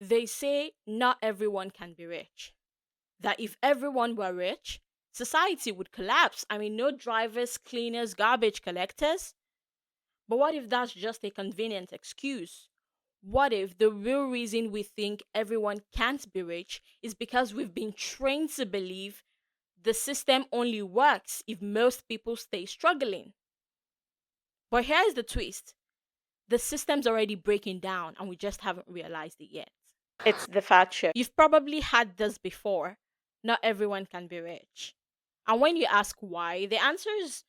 They say not everyone can be rich. That if everyone were rich, society would collapse. I mean, no drivers, cleaners, garbage collectors. But what if that's just a convenient excuse? What if the real reason we think everyone can't be rich is because we've been trained to believe the system only works if most people stay struggling? But here's the twist: the system's already breaking down and we just haven't realized it yet. It's the fat share. You've probably had this before. Not everyone can be rich. And when you ask why, the answers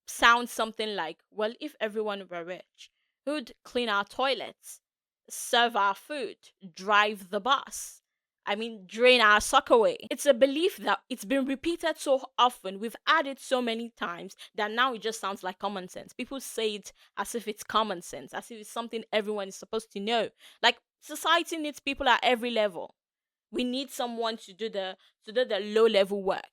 sound something like, well, if everyone were rich, who'd clean our toilets, serve our food, drive the bus? I mean, drain our sock away. It's a belief that it's been repeated so often, we've added so many times that now it just sounds like common sense. People say it as if it's common sense, as if it's something everyone is supposed to know. Like society needs people at every level. We need someone to do the low level work.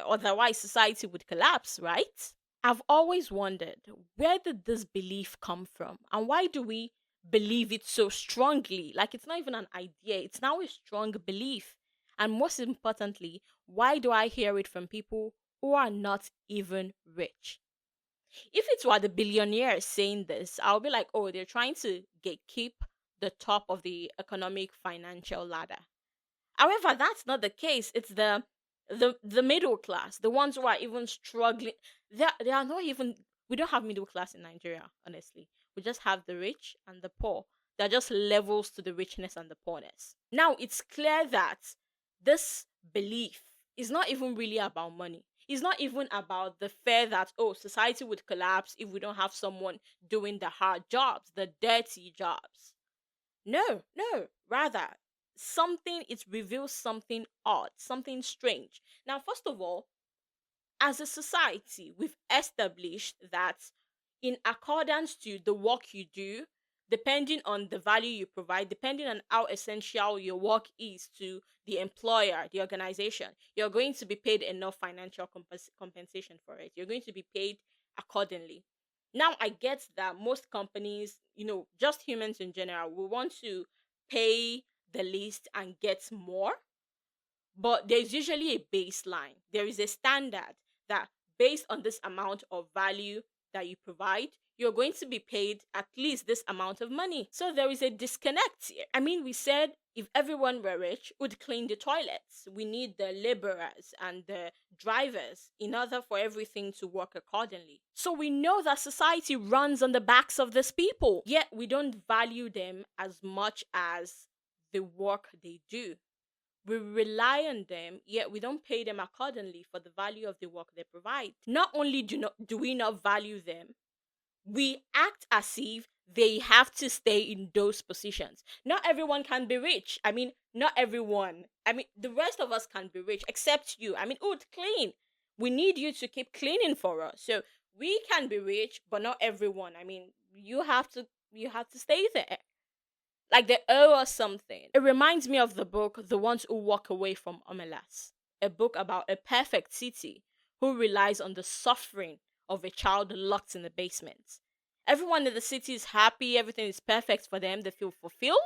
Otherwise, society would collapse, right? I've always wondered, where did this belief come from? And why do we believe it so strongly? Like it's not even an idea, it's now a strong belief. And most importantly, why do I hear it from people who are not even rich? If it were the billionaires saying this, I'll be like, oh, they're trying to keep the top of the economic financial ladder. However, that's not the case. It's the middle class, the ones who are even struggling. They are not even. We don't have middle class in Nigeria, honestly. We just have the rich and the poor. They're just levels to the richness and the poorness. Now it's clear that this belief is not even really about money. It's not even about the fear that, oh, society would collapse if we don't have someone doing the hard jobs, the dirty jobs. No, no. Rather, it reveals something odd, something strange. Now, first of all, as a society, we've established that in accordance to the work you do, depending on the value you provide, depending on how essential your work is to the employer, the organization, you're going to be paid enough financial compensation for it. You're going to be paid accordingly. Now, I get that most companies, just humans in general, will want to pay the least and get more, but there's usually a baseline. There is a standard that based on this amount of value that you provide, you're going to be paid at least this amount of money. So there is a disconnect here. I mean, we said if everyone were rich, would clean the toilets. We need the laborers and the drivers in order for everything to work accordingly. So we know that society runs on the backs of these people, yet we don't value them as much as the work they do. We rely on them, yet we don't pay them accordingly for the value of the work they provide. Not only do we not value them, we act as if they have to stay in those positions. Not everyone can be rich. I mean, not everyone. I mean, the rest of us can be rich except you. I mean, oh, clean. We need you to keep cleaning for us. So we can be rich, but not everyone. I mean, you have to stay there. Like they owe us something. It reminds me of the book The Ones Who Walk Away from Omelas, a book about a perfect city who relies on the suffering of a child locked in the basement. Everyone in the city is happy, everything is perfect for them, they feel fulfilled,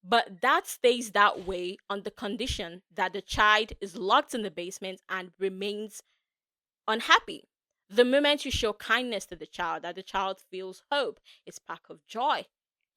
but that stays that way on the condition that the child is locked in the basement and remains unhappy. The moment you show kindness to the child, that the child feels hope, a spark of joy,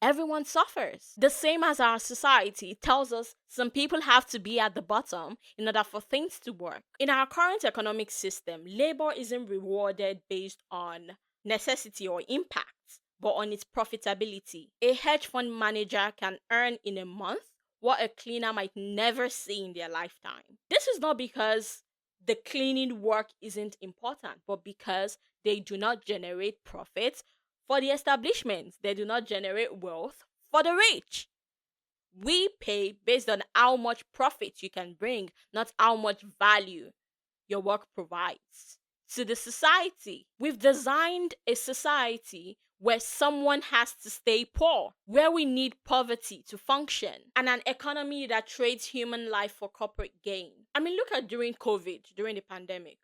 everyone suffers. The same as our society tells us some people have to be at the bottom in order for things to work. In our current economic system, labor isn't rewarded based on necessity or impact, but on its profitability. A hedge fund manager can earn in a month what a cleaner might never see in their lifetime. This is not because the cleaning work isn't important, but because they do not generate profits for the establishments. They do not generate wealth for the rich. We pay based on how much profit you can bring, not how much value your work provides to the society. We've designed a society where someone has to stay poor, where we need poverty to function, and an economy that trades human life for corporate gain. I mean, look at during COVID, during the pandemic.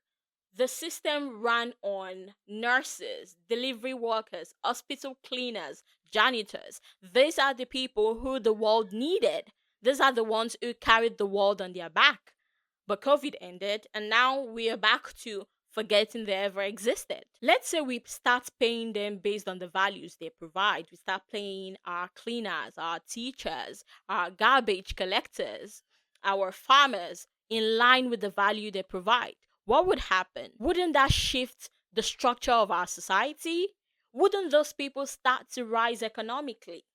The system ran on nurses, delivery workers, hospital cleaners, janitors. These are the people who the world needed. These are the ones who carried the world on their back. But COVID ended, and now we are back to forgetting they ever existed. Let's say we start paying them based on the values they provide. We start paying our cleaners, our teachers, our garbage collectors, our farmers in line with the value they provide. What would happen? Wouldn't that shift the structure of our society? Wouldn't those people start to rise economically?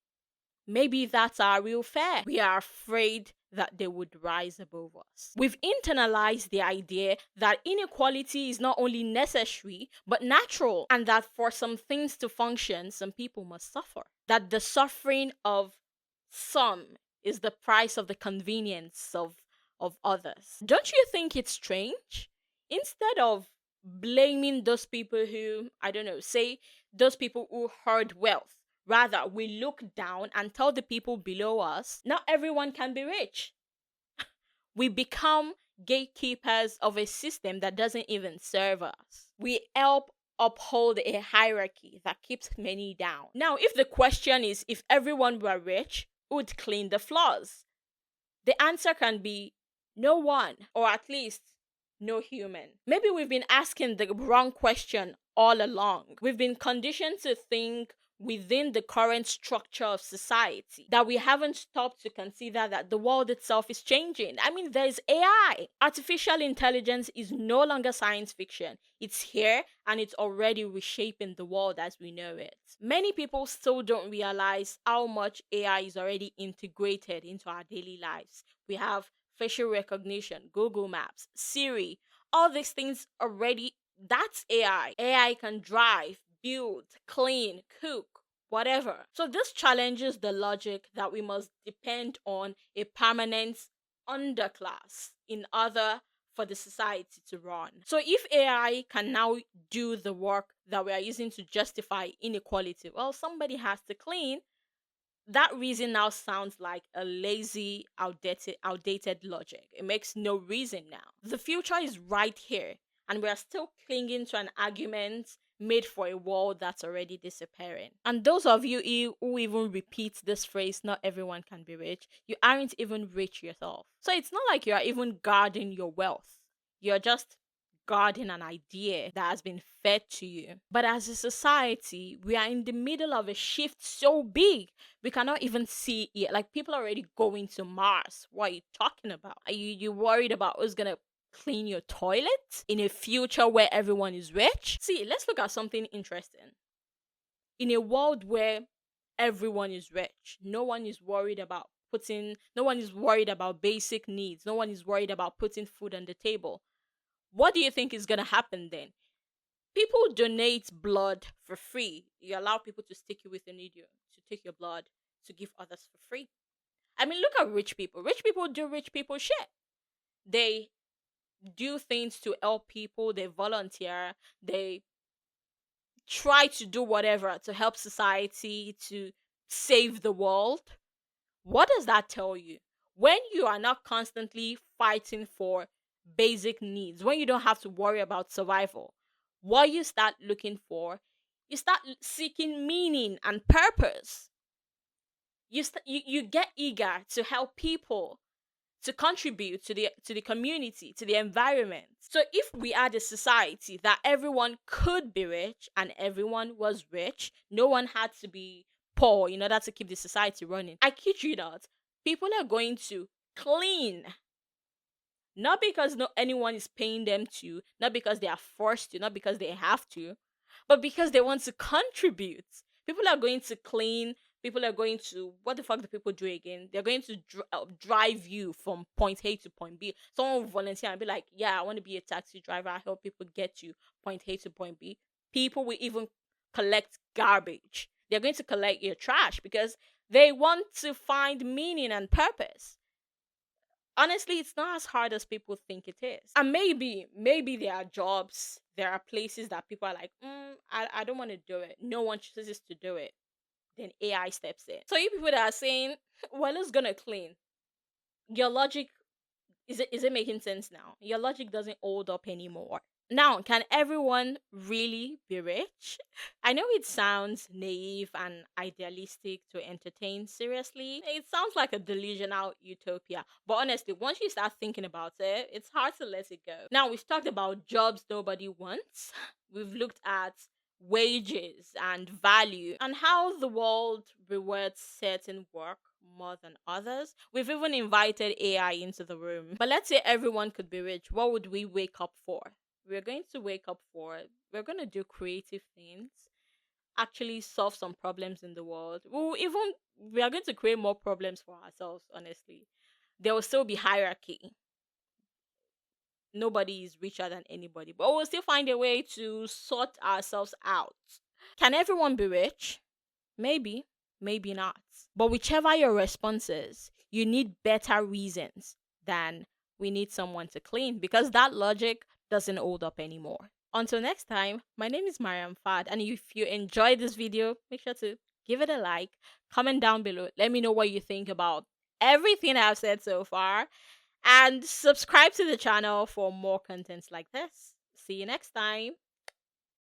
Maybe that's our real fear. We are afraid that they would rise above us. We've internalized the idea that inequality is not only necessary, but natural, and that for some things to function, some people must suffer. That the suffering of some is the price of the convenience of others. Don't you think it's strange? Instead of blaming those people who, I don't know, say those people who hoard wealth, rather, we look down and tell the people below us, not everyone can be rich. We become gatekeepers of a system that doesn't even serve us. We help uphold a hierarchy that keeps many down. Now, if the question is if everyone were rich, who would clean the floors? The answer can be no one, or at least no human. Maybe we've been asking the wrong question all along. We've been conditioned to think within the current structure of society, that we haven't stopped to consider that the world itself is changing. I mean, there's AI. Artificial intelligence is no longer science fiction. It's here and it's already reshaping the world as we know it. Many people still don't realize how much AI is already integrated into our daily lives. We have facial recognition, Google Maps, Siri, all these things already. That's AI. AI can drive, build, clean, cook, whatever. So this challenges the logic that we must depend on a permanent underclass in order for the society to run. So if AI can now do the work that we are using to justify inequality, well, somebody has to clean. That reason now sounds like a lazy, outdated logic. It makes no reason now. The future is right here, and we are still clinging to an argument made for a world that's already disappearing. And those of you who even repeat this phrase, not everyone can be rich, you aren't even rich yourself. So it's not like you are even guarding your wealth. You're just guarding an idea that has been fed to you. But as a society, we are in the middle of a shift so big we cannot even see it. Like people are already going to Mars. What are you talking about? Are you worried about who's gonna clean your toilet in a future where everyone is rich? See, let's look at something interesting. In a world where everyone is rich, no one is worried about basic needs, no one is worried about putting food on the table. What do you think is gonna happen then? People donate blood for free. You allow people to stick you with a needle, to take your blood, to give others for free. I mean, look at rich people. Rich people do rich people shit. They do things to help people, they volunteer, they try to do whatever to help society, to save the world. What does that tell you? When you are not constantly fighting for basic needs, when you don't have to worry about survival, what you start looking for, you start seeking meaning and purpose. You get eager to help people, to contribute to the community, to the environment. So if we had a society that everyone could be rich and everyone was rich, no one had to be poor in order to keep the society running. I kid you not, people are going to clean, not because no anyone is paying them to, not because they are forced to, not because they have to, but because they want to contribute. People are going to clean. People are going to, what the fuck do people do again? They're going to drive you from point A to point B. Someone will volunteer and be like, yeah, I want to be a taxi driver. I help people get to point A to point B. People will even collect garbage. They're going to collect your trash because they want to find meaning and purpose. Honestly, it's not as hard as people think it is. And maybe there are jobs, there are places that people are like, I don't want to do it. No one chooses to do it. Then AI steps in. So you people that are saying, well, who's gonna clean? Your logic, is it making sense now? Your logic doesn't hold up anymore. Now, can everyone really be rich? I know it sounds naive and idealistic to entertain seriously. It sounds like a delusional utopia. But honestly, once you start thinking about it, it's hard to let it go. Now, we've talked about jobs nobody wants. We've looked at wages and value and how the world rewards certain work more than others. We've even invited AI into the room. But let's say everyone could be rich. What would we wake up for? We're going to wake up for it. We're going to do creative things, actually solve some problems in the world. We are going to create more problems for ourselves, honestly. There will still be hierarchy. Nobody is richer than anybody, but we'll still find a way to sort ourselves out. Can everyone be rich? Maybe, maybe not. But whichever your response is, you need better reasons than we need someone to clean because that logic doesn't hold up anymore. Until next time, my name is Mariam Fad, and if you enjoyed this video, make sure to give it a like, comment down below, let me know what you think about everything I've said so far, and subscribe to the channel for more contents like this. See you next time.